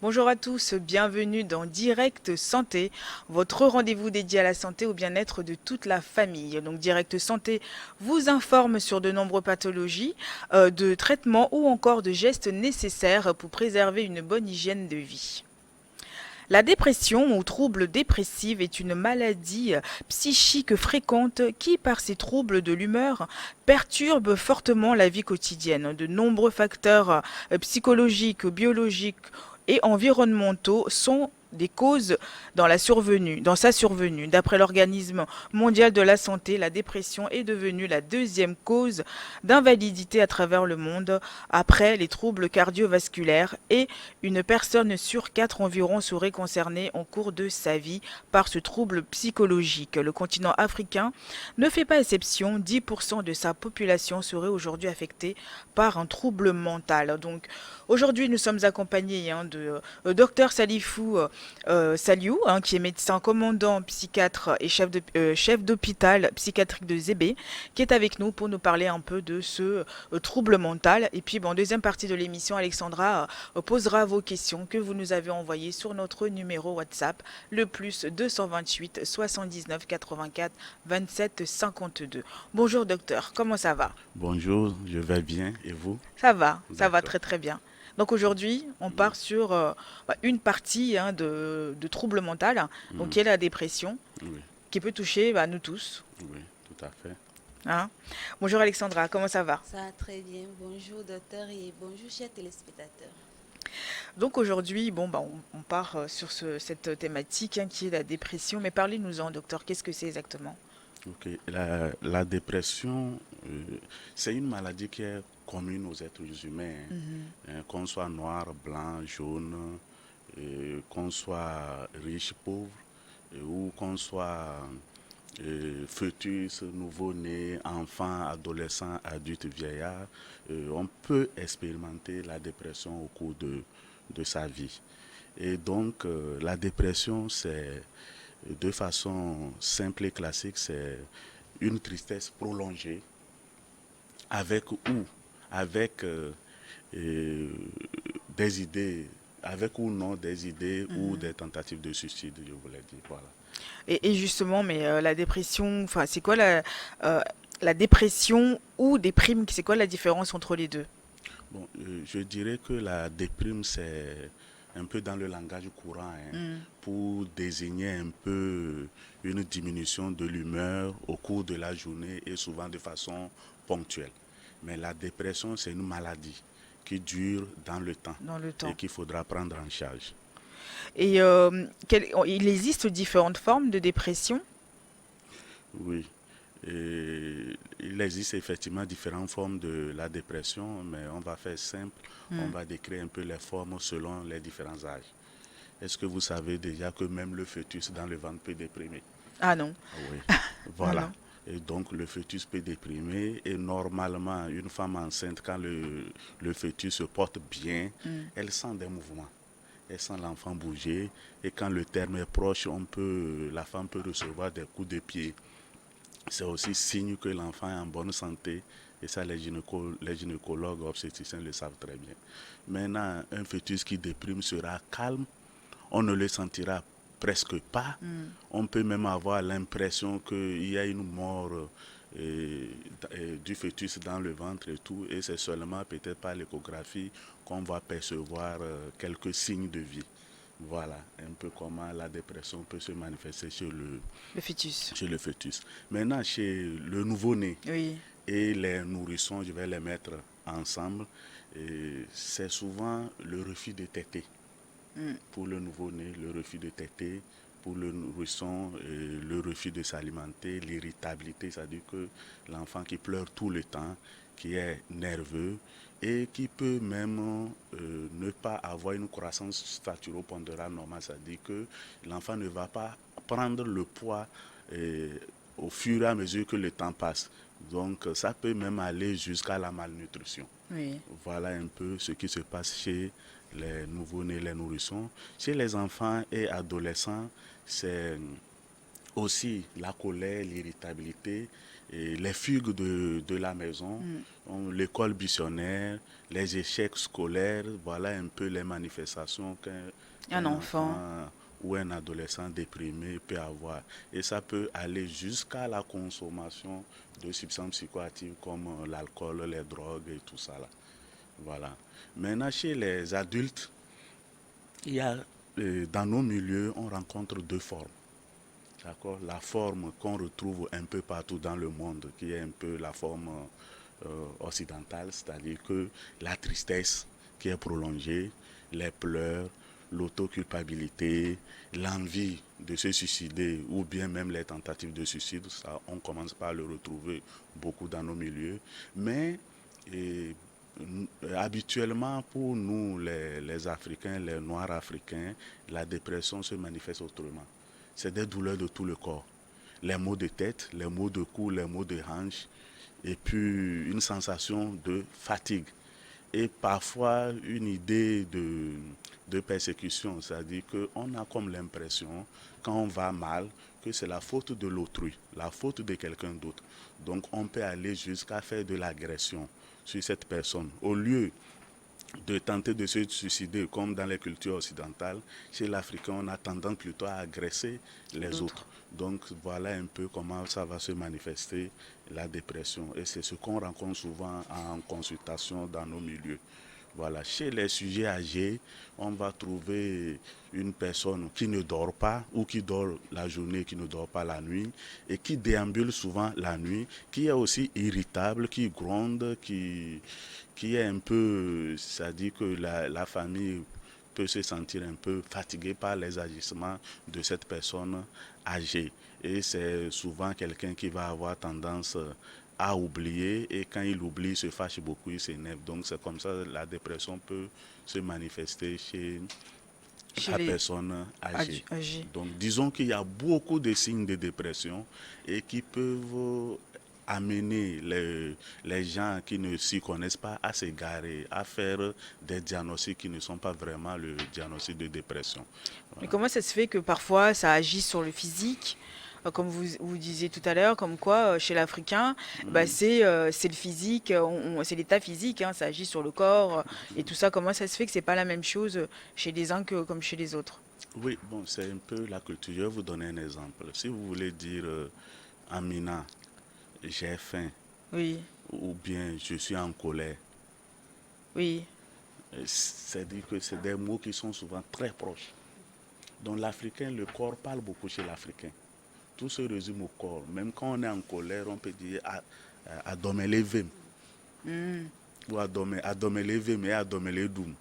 Bonjour à tous, bienvenue dans Direct Santé, votre rendez-vous dédié à la santé, au bien-être de toute la famille. Donc Direct Santé vous informe sur de nombreuses pathologies, de traitements ou encore de gestes nécessaires pour préserver une bonne hygiène de vie. La dépression ou trouble dépressif est une maladie psychique fréquente qui, par ses troubles de l'humeur, perturbe fortement la vie quotidienne. De nombreux facteurs psychologiques, biologiques et environnementaux sont des causes dans sa survenue. D'après l'Organisme mondial de la santé, la dépression est devenue la deuxième cause d'invalidité à travers le monde après les troubles cardiovasculaires et une personne sur quatre environ serait concernée en cours de sa vie par ce trouble psychologique. Le continent africain ne fait pas exception. 10% de sa population serait aujourd'hui affectée par un trouble mental. Donc aujourd'hui, nous sommes accompagnés de Dr Salifou Saliou, qui est médecin commandant psychiatre et chef d'hôpital psychiatrique de Zébé, qui est avec nous pour nous parler un peu de ce trouble mental. Et puis, en deuxième partie de l'émission, Alexandra posera vos questions que vous nous avez envoyées sur notre numéro WhatsApp, le plus 228 79 84 27 52. Bonjour docteur, comment ça va? Bonjour, je vais bien et vous? Ça va D'accord. très très bien. Donc aujourd'hui, on Oui. part sur une partie de trouble mental, donc Mm, qui est la dépression, oui, qui peut toucher nous tous. oui, tout à fait. Hein. Bonjour Alexandra, comment ça va? Ça va très bien. Bonjour docteur et bonjour chers téléspectateurs. Donc aujourd'hui, on part sur cette thématique qui est la dépression, mais parlez-nous-en docteur, qu'est-ce que c'est exactement? Ok. La dépression, c'est une maladie qui est commune aux êtres humains, Mhm. qu'on soit noir, blanc, jaune, qu'on soit riche, pauvre, ou qu'on soit fœtus, nouveau-né, enfant, adolescent, adulte, vieillard. On peut expérimenter la dépression au cours de sa vie. Et donc, la dépression, c'est, de façon simple et classique, c'est une tristesse prolongée avec ou avec euh, des idées, avec ou non des idées ou Mhm. des tentatives de suicide, je voulais dire. Voilà. Et justement, mais la dépression, enfin, c'est quoi la dépression ou déprime, c'est quoi la différence entre les deux? Bon, je dirais que la déprime, c'est un peu dans le langage courant, hein, Mhm. pour désigner un peu une diminution de l'humeur au cours de la journée et souvent de façon ponctuelle. Mais la dépression, c'est une maladie qui dure dans le temps Dans le et temps. qu'il faudra prendre en charge. Et il existe différentes formes de dépression. Oui. Et il existe effectivement différentes formes de la dépression, mais on va faire simple, on Hmm. va décrire un peu les formes selon les différents âges. Est-ce que vous savez déjà que même le fœtus dans le ventre peut déprimer? Ah non, Oui, ah voilà. non. Et donc le fœtus peut déprimer et normalement une femme enceinte, quand le fœtus se porte bien, Hmm. elle sent des mouvements. Elle sent l'enfant bouger et quand le terme est proche, la femme peut recevoir des coups de pied. C'est aussi signe que l'enfant est en bonne santé et ça les gynécologues obstétriciens le savent très bien. Maintenant, un fœtus qui déprime sera calme, on ne le sentira presque pas. Hmm. On peut même avoir l'impression qu'il y a une mort du fœtus dans le ventre et tout, et c'est seulement peut-être par l'échographie qu'on va percevoir quelques signes de vie. Voilà un peu comment la dépression peut se manifester Le fœtus. chez le fœtus. Maintenant, chez le nouveau-né Oui. et les nourrissons, je vais les mettre ensemble, c'est souvent le refus de téter. Hmm. Pour le nouveau-né, le refus de téter. Pour le nourrisson, le refus de s'alimenter, l'irritabilité, c'est-à-dire que l'enfant qui pleure tout le temps, qui est nerveux et qui peut même ne pas avoir une croissance staturo-pondérale normale, c'est-à-dire que l'enfant ne va pas prendre le poids euh, au fur et à mesure que le temps passe. Donc ça peut même aller jusqu'à la malnutrition. Oui. Voilà un peu ce qui se passe chez les nouveau-nés, les nourrissons. Chez les enfants et adolescents, c'est aussi la colère, l'irritabilité et les fugues de la maison, l'école buissonnaire, les échecs scolaires, voilà un peu les manifestations Un qu'un enfant. enfant ou un adolescent déprimé peut avoir. Et ça peut aller jusqu'à la consommation de substances psychoactives comme l'alcool, les drogues et tout ça là. Voilà. Maintenant, chez les adultes, il y a, dans nos milieux, on rencontre deux formes. D'accord? La forme qu'on retrouve un peu partout dans le monde, qui est un peu la forme occidentale, c'est-à-dire que la tristesse qui est prolongée, les pleurs, l'autoculpabilité, l'envie de se suicider ou bien même les tentatives de suicide, ça, on commence par le retrouver beaucoup dans nos milieux. Mais et, habituellement, pour nous, les Africains, les Noirs africains, la dépression se manifeste autrement. C'est des douleurs de tout le corps. Les maux de tête, les maux de cou, les maux de hanche, et puis une sensation de fatigue. Et parfois une idée de persécution, c'est-à-dire qu'on a comme l'impression, quand on va mal, que c'est la faute de l'autrui, la faute de quelqu'un d'autre. Donc on peut aller jusqu'à faire de l'agression sur cette personne. Au lieu de tenter de se suicider, comme dans les cultures occidentales, chez l'Africain, on a tendance plutôt à agresser les autres. Donc voilà un peu comment ça va se manifester, la dépression. Et c'est ce qu'on rencontre souvent en consultation dans nos milieux. Voilà. Chez les sujets âgés, on va trouver une personne qui ne dort pas ou qui dort la journée, qui ne dort pas la nuit et qui déambule souvent la nuit, qui est aussi irritable, qui gronde, qui est un peu, c'est-à-dire que la famille peut se sentir un peu fatiguée par les agissements de cette personne âgée. Et c'est souvent quelqu'un qui va avoir tendance à oublier et quand il oublie, il se fâche beaucoup, il s'énerve. Donc c'est comme ça que la dépression peut se manifester chez Chez la les personne âgée. âgés. Donc disons qu'il y a beaucoup de signes de dépression et qui peuvent amener les gens qui ne s'y connaissent pas à s'égarer, à faire des diagnostics qui ne sont pas vraiment le diagnostic de dépression. Mais Voilà. comment ça se fait que parfois ça agit sur le physique, comme vous disiez tout à l'heure, comme quoi chez l'Africain, bah, c'est le physique, c'est l'état physique, hein, ça agit sur le corps et tout ça. Comment ça se fait que c'est pas la même chose chez les uns que comme chez les autres? Oui, bon, c'est un peu la culture. Je vais vous donner un exemple. Si vous voulez dire Amina, j'ai faim, Oui, ou bien je suis en colère, oui. c'est dire que c'est des mots qui sont souvent très proches. Donc l'Africain, le corps parle beaucoup chez l'Africain. Tout se résume au corps. Même quand on est en colère, on peut dire adomelevem Hmm. ou adomelevem et adomeledum.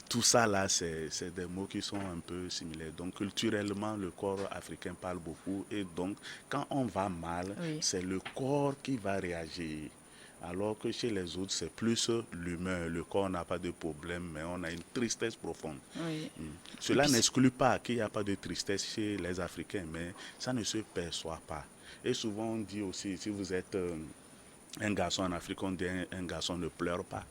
Tout ça là, c'est des mots qui sont un peu similaires. Donc culturellement, le corps africain parle beaucoup et donc quand on va mal, Oui. c'est le corps qui va réagir. Alors que chez les autres, c'est plus l'humeur. Le corps n'a pas de problème, mais on a une tristesse profonde. Oui. Et Cela puis, n'exclut pas qu'il n'y a pas de tristesse chez les Africains, mais ça ne se perçoit pas. Et souvent on dit aussi, si vous êtes un garçon en Afrique, on dit un garçon ne pleure pas.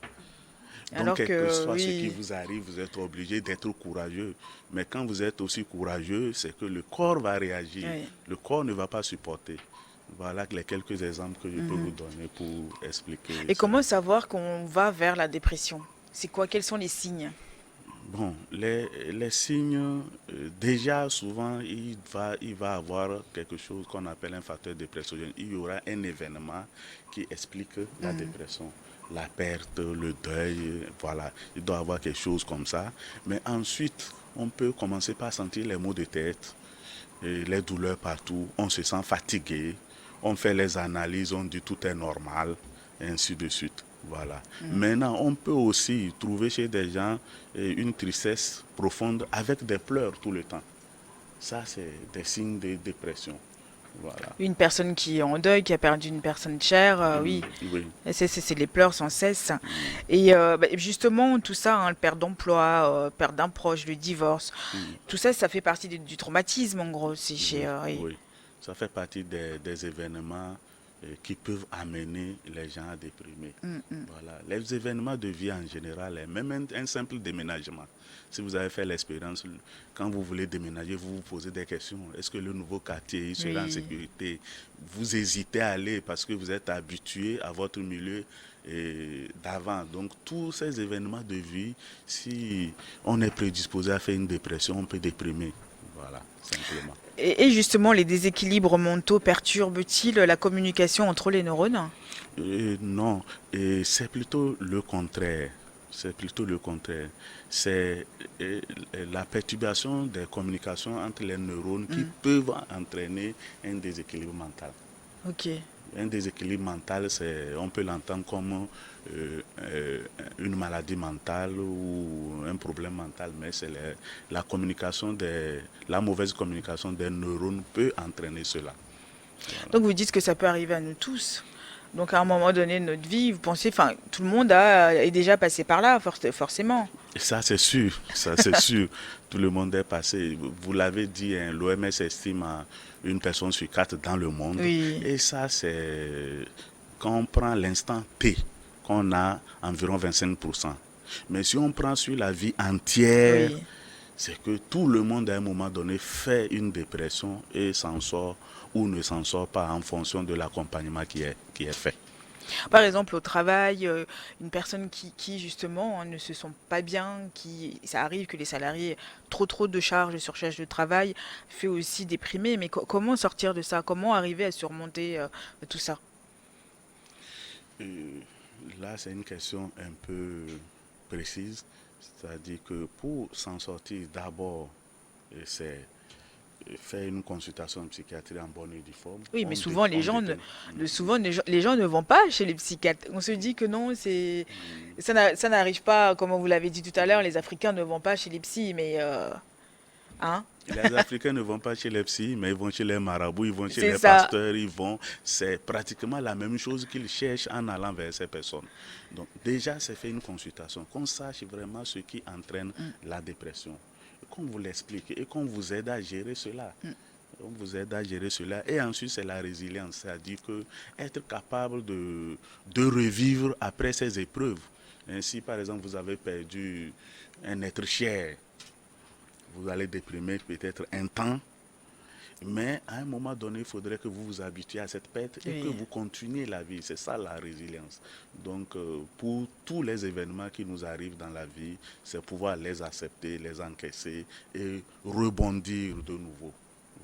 Donc, alors quel que que, soit ce qui oui, vous arrive, vous êtes obligé d'être courageux. Mais quand vous êtes aussi courageux, c'est que le corps va réagir. oui. Le corps ne va pas supporter. Voilà les quelques exemples que je peux vous Mhm. donner pour expliquer Et cela. comment savoir qu'on va vers la dépression? C'est quoi? Quels sont les signes? Bon, les signes, déjà souvent, il va avoir quelque chose qu'on appelle un facteur dépressionnel. Il y aura un événement qui explique la Mhm. dépression. La perte, le deuil, voilà. Il doit y avoir quelque chose comme ça. Mais ensuite, on peut commencer par sentir les maux de tête, et les douleurs partout. On se sent fatigué. On fait les analyses, on dit tout est normal, et ainsi de suite. Voilà. Maintenant, on peut aussi trouver chez des gens une tristesse profonde avec des pleurs tout le temps. Ça, c'est des signes de dépression. Voilà. Une personne qui est en deuil, qui a perdu une personne chère, oui, Oui. c'est les pleurs sans cesse. Et bah, justement, tout ça, hein, le perte d'emploi, perte d'un proche, le divorce, tout ça, ça fait partie du traumatisme, en gros. C'est chez, Oui, oui. oui. Ça fait partie des événements qui peuvent amener les gens à déprimer. Voilà. Les événements de vie en général, même un simple déménagement. Si vous avez fait l'expérience, quand vous voulez déménager, vous vous posez des questions. Est-ce que le nouveau quartier sera en Oui. sécurité? Vous hésitez à aller parce que vous êtes habitué à votre milieu d'avant. Donc tous ces événements de vie, si on est prédisposé à faire une dépression, on peut déprimer. Voilà, simplement. Et justement, les déséquilibres mentaux perturbent-ils la communication entre les neurones? Non, et c'est plutôt le contraire. C'est plutôt le contraire. C'est la perturbation des communications entre les neurones qui Hmm. peuvent entraîner un déséquilibre mental. Ok. Un déséquilibre mental, on peut l'entendre comme une maladie mentale ou un problème mental, mais c'est communication la mauvaise communication des neurones peut entraîner cela. Voilà. Donc vous dites que ça peut arriver à nous tous. Donc à un moment donné de notre vie, vous pensez, enfin, tout le monde est déjà passé par là, forcément. Et ça, c'est sûr, ça, c'est sûr. Tout le monde est passé. Vous l'avez dit, hein, l'OMS estime à une personne sur 4 dans le monde. Oui, Et ça, c'est quand on prend l'instant T, qu'on a environ 25%. Mais si on prend sur la vie entière, oui. c'est que tout le monde à un moment donné fait une dépression et s'en sort ou ne s'en sort pas en fonction de l'accompagnement qui est fait. Par exemple, au travail, une personne qui justement ne se sent pas bien, ça arrive que les salariés trop de charges, surcharge de travail, fait aussi déprimer. Mais comment sortir de ça? Comment arriver à surmonter tout ça? Euh, Là, c'est une question un peu précise. C'est-à-dire que pour s'en sortir, d'abord, c'est faire une consultation de psychiatrie en bonne et due forme. Oui, mais souvent les On gens détermine. souvent les gens ne vont pas chez les psychiatres. On se dit que non, ça n'arrive pas, comme vous l'avez dit tout à l'heure, les Africains ne vont pas chez les psys, mais hein, Les Africains ne vont pas chez les psys, mais ils vont chez les marabouts, ils vont chez c'est les ça. pasteurs, c'est pratiquement la même chose qu'ils cherchent en allant vers ces personnes. Donc déjà, c'est faire une consultation, qu'on sache vraiment ce qui entraîne la dépression, qu'on vous l'explique et qu'on vous aide à gérer cela. On vous aide à gérer cela. Et ensuite, c'est la résilience, c'est-à-dire que être capable de revivre après ces épreuves. Ainsi, par exemple, vous avez perdu un être cher, vous allez déprimer peut-être un temps, mais à un moment donné, il faudrait que vous vous habituiez à cette perte et que Oui. vous continuez la vie. C'est ça la résilience. Donc, pour tous les événements qui nous arrivent dans la vie, c'est pouvoir les accepter, les encaisser et rebondir de nouveau.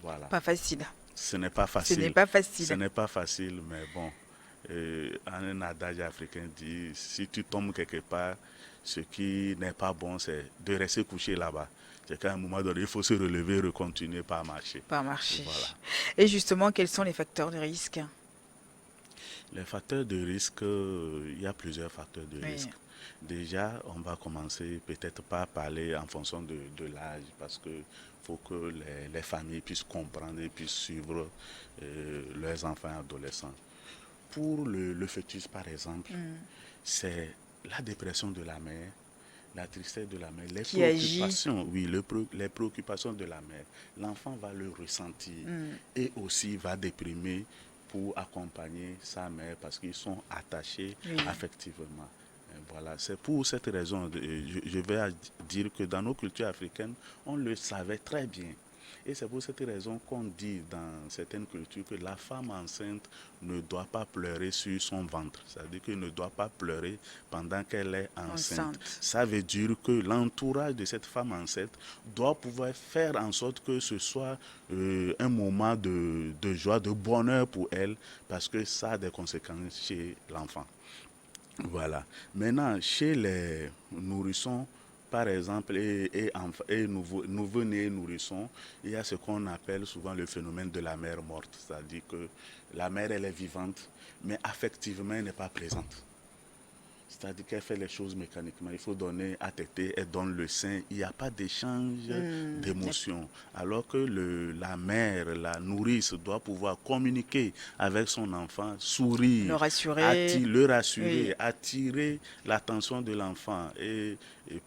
Voilà. Pas facile. Ce n'est pas Ce n'est facile. pas Ce facile. n'est pas facile, mais bon. Un adage africain dit, si tu tombes quelque part, ce qui n'est pas bon, c'est de rester couché là-bas. C'est qu'à un moment donné, il faut se relever et continuer par marcher. Pas marché. Voilà. Et justement, quels sont les facteurs de risque? Les facteurs de risque, il y a plusieurs facteurs de Oui. risque. Déjà, on va commencer peut-être par parler en fonction de l'âge, parce que faut que les familles puissent comprendre et puissent suivre leurs enfants et adolescents. Pour le fœtus, par exemple, c'est la dépression de la mère, la tristesse de la mère, les Qui agit. préoccupations, oui, les préoccupations de la mère. L'enfant va le ressentir et aussi va déprimer pour accompagner sa mère parce qu'ils sont attachés Oui. affectivement. Voilà, c'est pour cette raison, je vais dire que dans nos cultures africaines, on le savait très bien. Et c'est pour cette raison qu'on dit dans certaines cultures que la femme enceinte ne doit pas pleurer sur son ventre. C'est-à-dire qu'elle ne doit pas pleurer pendant qu'elle est enceinte. Enceinte. Ça veut dire que l'entourage de cette femme enceinte doit pouvoir faire en sorte que ce soit un moment de joie, de bonheur pour elle, parce que ça a des conséquences chez l'enfant. Voilà. Maintenant, chez les nourrissons, par exemple, et nouveau-nés nourrissons, il y a ce qu'on appelle souvent le phénomène de la mère morte. C'est-à-dire que la mère, elle est vivante, mais affectivement, elle n'est pas présente. c'est-à-dire qu'elle fait les choses mécaniquement. Il faut donner à téter, elle donne le sein. Il n'y a pas d'échange d'émotions. Alors que la mère, la nourrice, doit pouvoir communiquer avec son enfant, Le sourire, rassurer. le rassurer, Oui. attirer l'attention de l'enfant. Et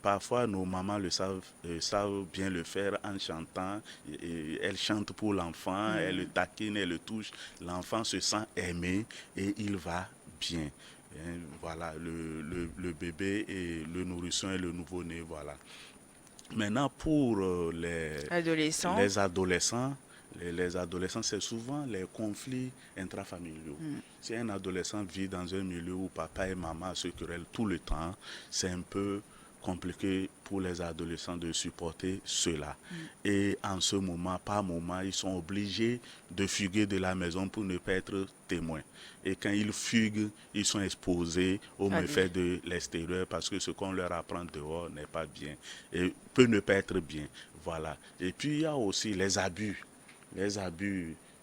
parfois, nos mamans savent bien le faire en chantant. Elles chantent pour l'enfant, elles le taquinent, elles le touchent. L'enfant se sent aimé et il va bien. Voilà, le bébé et le nourrisson et le nouveau-né, voilà. Maintenant, pour Adolescent. les adolescents, les adolescents, c'est souvent les conflits intrafamiliaux. Si un adolescent vit dans un milieu où papa et maman se querellent tout le temps, c'est un peu compliqué pour les adolescents de supporter cela. Et en ce moment, par moment, ils sont obligés de fuguer de la maison pour ne pas être témoins. Et quand ils fuguent, ils sont exposés aux Ah, méfaits de l'extérieur parce que ce qu'on leur apprend dehors n'est pas bien et peut ne pas être bien. Voilà. Et puis il y a aussi les abus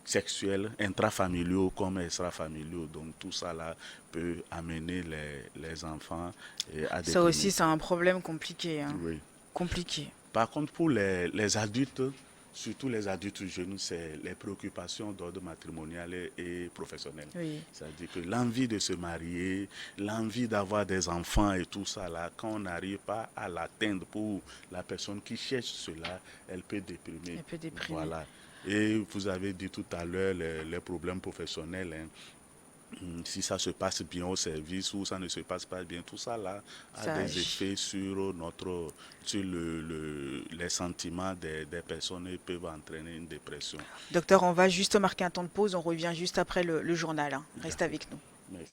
sexuels intrafamiliaux comme extrafamiliaux. Donc tout ça là peut amener les enfants à ça aussi, déprimer. c'est un problème compliqué, hein. Oui. Compliqué. Par contre, pour les adultes, surtout les adultes jeunes, c'est les préoccupations d'ordre matrimonial et professionnel. Oui. C'est-à-dire que l'envie de se marier, l'envie d'avoir des enfants et tout ça, là, quand on n'arrive pas à l'atteindre pour la personne qui cherche cela, elle peut déprimer. Elle peut déprimer. Voilà. Et vous avez dit tout à l'heure les problèmes professionnels. Hein. Si ça se passe bien au service ou ça ne se passe pas bien, tout ça là a Ça des agit. effets sur les sentiments des personnes et peuvent entraîner une dépression. Docteur, on va juste marquer un temps de pause. On revient juste après le journal, hein. Reste D'accord. avec nous. Merci.